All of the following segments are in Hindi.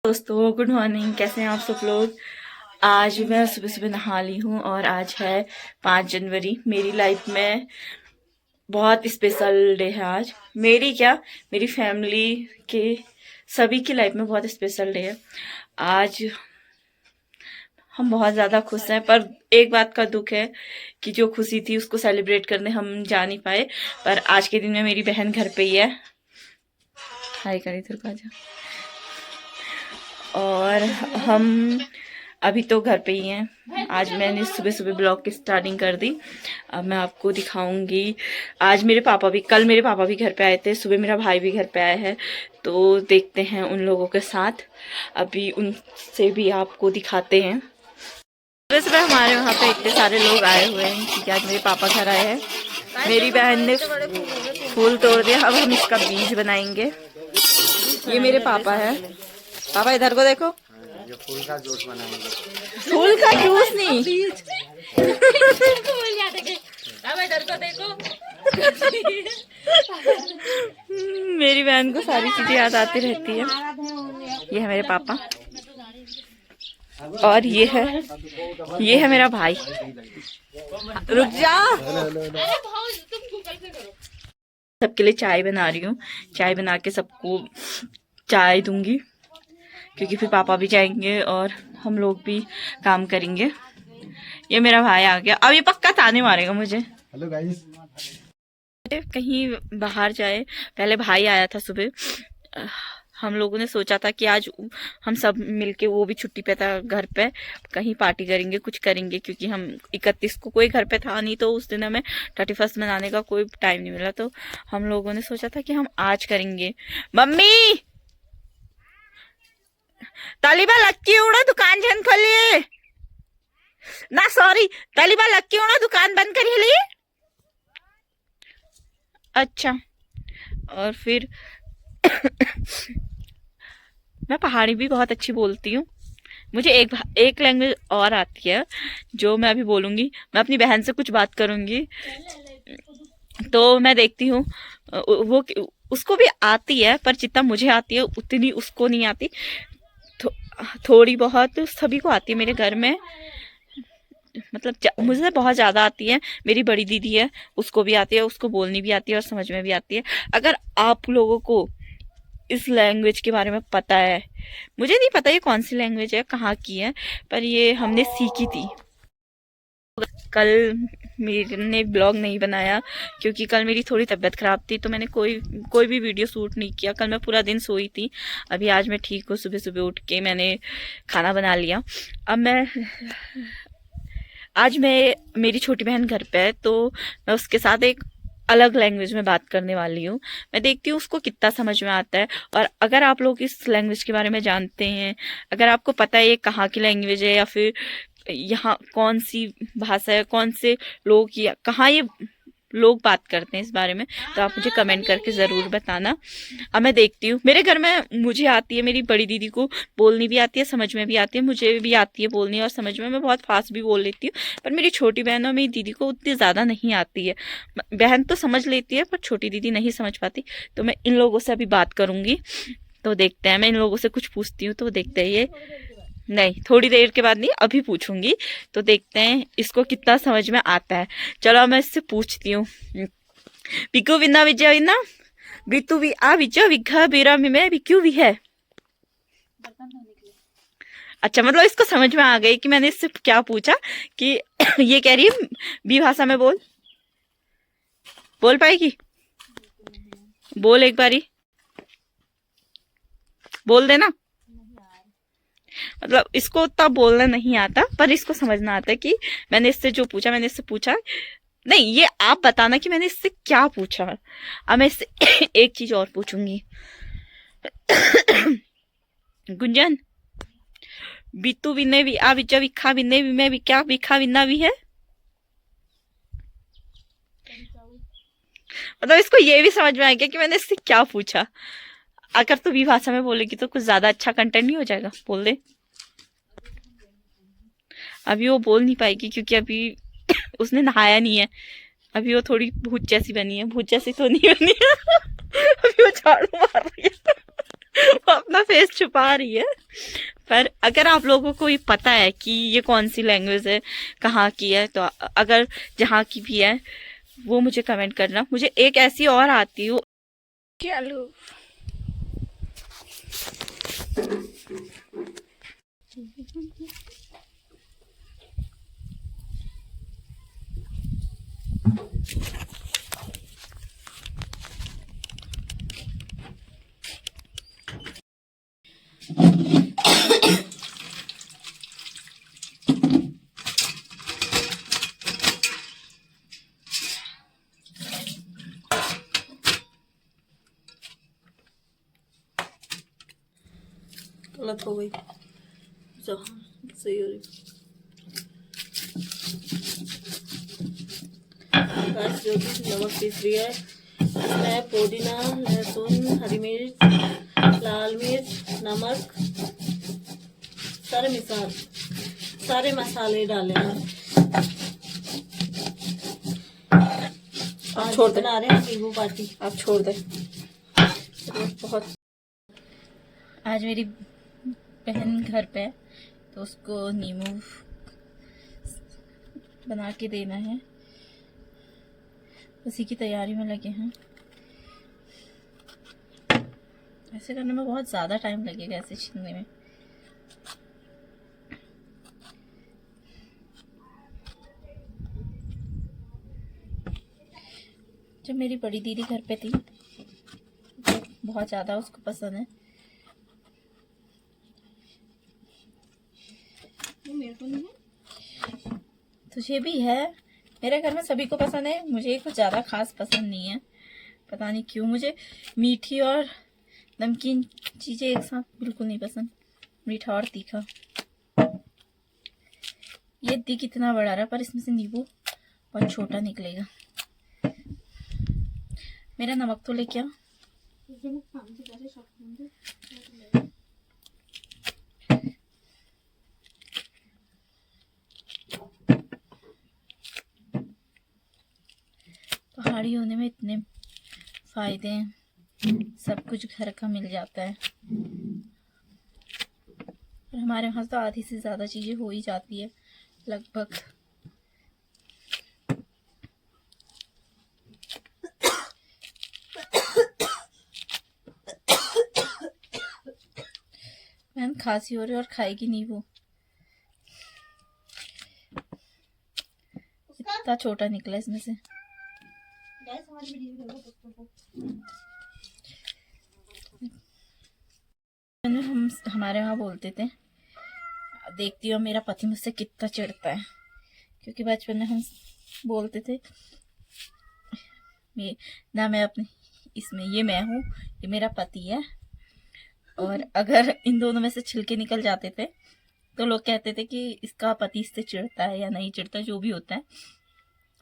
दोस्तों गुड मॉर्निंग, कैसे हैं आप सब लोग। आज मैं सुबह सुबह नहा ली हूँ और आज है 5 जनवरी। मेरी लाइफ में बहुत स्पेशल डे है आज। मेरी क्या, मेरी फैमिली के सभी की लाइफ में बहुत स्पेशल डे है आज। हम बहुत ज़्यादा खुश हैं, पर एक बात का दुख है कि जो खुशी थी उसको सेलिब्रेट करने हम जा नहीं पाए। पर आज के दिन में मेरी बहन घर पे ही है। हाय कर इधर को आजा। और हम अभी तो घर पे ही हैं। आज मैंने सुबह सुबह ब्लॉग की स्टार्टिंग कर दी। अब मैं आपको दिखाऊंगी। आज मेरे पापा भी, कल मेरे पापा भी घर पे आए थे, सुबह मेरा भाई भी घर पे आया है, तो देखते हैं उन लोगों के साथ। अभी उनसे भी आपको दिखाते हैं। सुबह सुबह हमारे वहाँ पे इतने सारे लोग आए हुए हैं क्योंकि आज मेरे पापा घर आए हैं। मेरी बहन ने फूल तोड़ दिया। अब हम इसका बीज बनाएंगे। ये मेरे पापा है। पापा इधर को देखो। ये फूल का जूस बनाएंगे। फूल का जूस नहीं, इधर को देखो। मेरी बहन को सारी चीजें याद आती रहती है। ये है मेरे पापा और ये है मेरा भाई। रुक जा। सबके लिए चाय बना रही हूँ। चाय बना के सबको चाय दूंगी क्योंकि फिर पापा भी जाएंगे और हम लोग भी काम करेंगे। ये मेरा भाई आ गया। अब ये पक्का ताने मारेगा मुझे। Hello guys. कहीं बाहर जाए, पहले भाई आया था सुबह। हम लोगों ने सोचा था कि आज हम सब मिलके, वो भी छुट्टी पे था, घर पे कहीं पार्टी करेंगे, कुछ करेंगे, क्योंकि हम 31 को कोई घर पे था नहीं, तो उस दिन हमें 31 मनाने का कोई टाइम नहीं मिला। तो हम लोगों ने सोचा था कि हम आज करेंगे। मम्मी तालिबा लक्की उड़ा दुकान जन खोलिए ना, सॉरी तालिबा लक्की उड़ा दुकान बंद करिए लिए। अच्छा, और फिर मैं पहाड़ी भी बहुत अच्छी बोलती हूँ। मुझे एक लैंग्वेज और आती है जो मैं अभी बोलूंगी। मैं अपनी बहन से कुछ बात करूंगी तो मैं देखती हूँ वो उसको भी आती है, पर जितना मुझे आती है उतनी उसको नहीं आती। थोड़ी बहुत सभी को आती है मेरे घर में, मतलब मुझे बहुत ज़्यादा आती है। मेरी बड़ी दीदी है, उसको भी आती है, उसको बोलनी भी आती है और समझ में भी आती है। अगर आप लोगों को इस लैंग्वेज के बारे में पता है, मुझे नहीं पता ये कौन सी लैंग्वेज है, कहाँ की है, पर ये हमने सीखी थी। कल मैंने ब्लॉग नहीं बनाया क्योंकि कल मेरी थोड़ी तबीयत ख़राब थी, तो मैंने कोई भी वीडियो शूट नहीं किया। कल मैं पूरा दिन सोई थी। अभी आज मैं ठीक हूँ। सुबह सुबह उठ के मैंने खाना बना लिया। अब आज मेरी छोटी बहन घर पे है, तो मैं उसके साथ एक अलग लैंग्वेज में बात करने वाली हूँ। मैं देखती हूँ उसको कितना समझ में आता है। और अगर आप लोग इस लैंग्वेज के बारे में जानते हैं, अगर आपको पता है ये कहाँ की लैंग्वेज है या फिर यहाँ कौन सी भाषा है, कौन से लोग या कहाँ ये लोग बात करते हैं इस बारे में, तो आप मुझे कमेंट करके ज़रूर बताना। अब मैं देखती हूँ। मेरे घर में मुझे आती है, मेरी बड़ी दीदी को बोलनी भी आती है, समझ में भी आती है, मुझे भी आती है बोलनी और समझ में। मैं बहुत फास्ट भी बोल लेती हूँ, पर मेरी छोटी बहन और मेरी दीदी को उतनी ज़्यादा नहीं आती है। बहन तो समझ लेती है पर छोटी दीदी नहीं समझ पाती। तो मैं इन लोगों से अभी बात करूँगी, तो देखते हैं। मैं इन लोगों से कुछ पूछती हूँ तो देखते हैं। ये नहीं, थोड़ी देर के बाद नहीं, अभी पूछूंगी, तो देखते हैं इसको कितना समझ में आता है। चलो मैं इससे पूछती हूँ। बिकू बिना विजय विना बितु भी आ विजय विघा बीरा में बिक्यू भी है। अच्छा, मतलब इसको समझ में आ गई कि मैंने इससे क्या पूछा कि ये कह रही है बी भाषा में बोल पाएगी? बोल एक बारी, बोल देना। मतलब इसको उतना बोलना नहीं आता, पर इसको समझना आता है कि मैंने इससे जो पूछा, मैंने इससे पूछा नहीं, ये आप बताना कि मैंने इससे क्या पूछा। अब मैं इससे एक चीज और पूछूंगी। गुंजन बीतू बिन्ने भी आ विचा विखा बिन्ने भी मैं भी क्या विखा बिन्ना भी है। मतलब इसको ये भी समझ में आ गया कि मैंने इससे क्या पूछा। अगर तू भी भाषा में बोलेगी तो कुछ ज्यादा अच्छा कंटेंट नहीं हो जाएगा? बोल दे। अभी वो बोल नहीं पाएगी क्योंकि अभी उसने नहाया नहीं है। अभी वो थोड़ी भूत जैसी बनी है। भूत जैसी तो नहीं बनी है। अभी वो झाड़ू मार रही है। वो अपना फेस छुपा रही है। पर अगर आप लोगों को ये पता है कि ये कौन सी लैंग्वेज है, कहाँ की है, तो अगर जहाँ की भी है वो मुझे कमेंट करना। मुझे एक ऐसी और आती है। चलो गलत हो गई। सही हो रही। बस जो भी नमक पीस रही है, इसमें पुदीना, लहसुन, हरी मिर्च, लाल मिर्च, नमक, सारे मसाले डाले हैं। आप छोड़ दे, बना रहे हैं नींबू पार्टी। आप छोड़ दे। बहुत आज मेरी बहन घर पे है तो उसको नींबू बना के देना है, उसी की तैयारी में लगे हैं। ऐसे करने में बहुत ज़्यादा टाइम लगेगा, ऐसे छीलने में। जब मेरी बड़ी दीदी घर पे थी तो बहुत ज़्यादा उसको पसंद है। मेरे को नहीं है। तुझे भी है, मेरे घर में सभी को पसंद है, मुझे कुछ ज़्यादा खास पसंद नहीं है। पता नहीं क्यों, मुझे मीठी और नमकीन चीज़ें एक साथ बिल्कुल नहीं पसंद, मीठा और तीखा। ये दी कितना बड़ा रहा, पर इसमें से नींबू बहुत छोटा निकलेगा। मेरा नमक तो लेके आ। पहाड़ी होने में इतने फायदे हैं, सब कुछ घर का मिल जाता है। और हमारे यहाँ तो आधी से ज़्यादा चीज़ें हो ही जाती है लगभग। मैम खांसी हो रही है और खाएगी नहीं वो, इतना छोटा निकला इसमें से। हम हमारे वहाँ बोलते थे, देखती हो मेरा पति मुझसे कितना चिढ़ता है, क्योंकि बचपन में हम बोलते थे मैं अपने इसमें ये मैं हूँ, ये मेरा पति है। और अगर इन दोनों में से छिलके निकल जाते थे तो लोग कहते थे कि इसका पति इससे चिढ़ता है या नहीं चिढ़ता, जो भी होता है।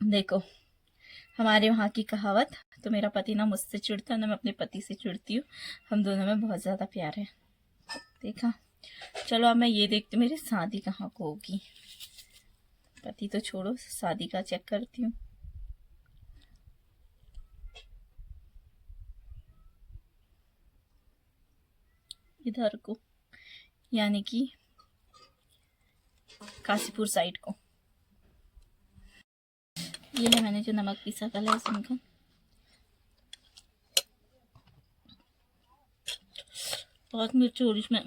देखो हमारे वहाँ की कहावत, तो मेरा पति ना मुझसे चिढ़ता ना मैं अपने पति से चिढ़ती हूँ, हम दोनों में बहुत ज़्यादा प्यार है। देखा। चलो अब मैं ये देखती हूँ मेरी शादी कहाँ को होगी। पति तो छोड़ो, शादी का चेक करती हूँ। इधर को, यानी कि काशीपुर साइड को। ये है मैंने जो नमक पीसा था लहसुन का। बहुत मिर्च और इसमें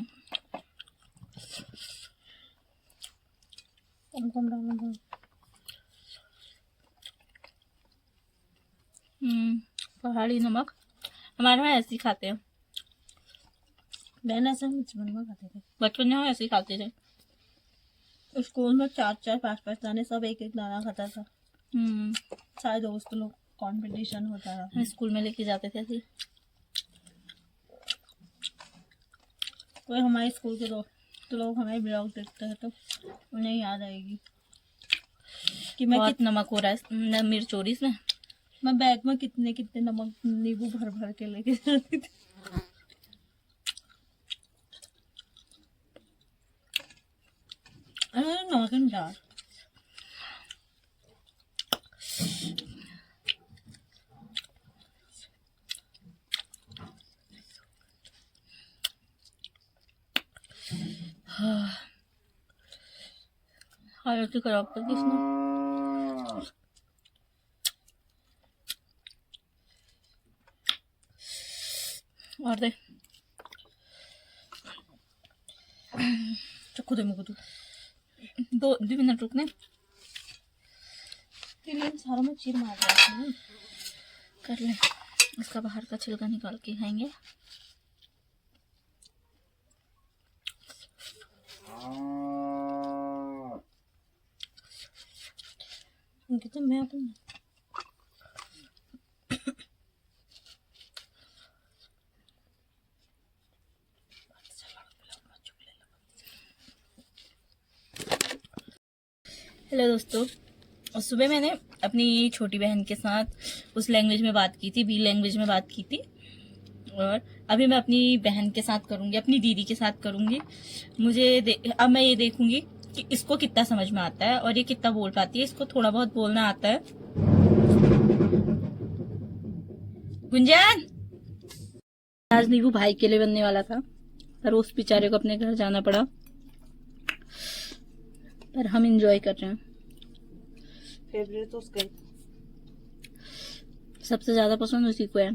पहाड़ी नमक हमारे यहाँ ऐसे ही खाते हैं। मैंने ऐसे बचपन में खाते थे। बचपन में हम ऐसे ही खाते थे। स्कूल में 4-4 5-5 दाने, सब एक एक दाना खाता था। सारे दोस्त लोग कंपटीशन होता था। हम स्कूल में लेके जाते थे ऐसे। कोई हमारे स्कूल के दोस्त लोग हमारे ब्लॉग देखते हैं तो उन्हें याद आएगी कि मैं बहुत नमक हो रहा है, मिर्च हो रही इसमें। मैं बैग में कितने कितने नमक नींबू भर भर के लेके जाती थी। नमक एंड दाल। हालत ही खराब कर दी इसने। और दे चक्कू दे मुझको तू। 2 मिनट रुकने सारा में चीर मार दिया कर ले। इसका बाहर का छिलका निकाल के खाएंगे। तो मैं तो हेलो दोस्तों, सुबह मैंने अपनी छोटी बहन के साथ उस लैंग्वेज में बात की थी, बी लैंग्वेज में बात की थी। और अभी मैं अपनी बहन के साथ करूंगी, अपनी दीदी के साथ करूंगी। अब मैं ये देखूंगी कि इसको कितना समझ में आता है और ये कितना बोल पाती है। इसको थोड़ा बहुत बोलना आता है। गुंजन, आज नींबू भाई के लिए बनने वाला था पर उस बेचारे को अपने घर जाना पड़ा, पर हम एंजॉय कर रहे हैं। फेवरेट तो उसका सबसे ज्यादा पसंद उसी को है।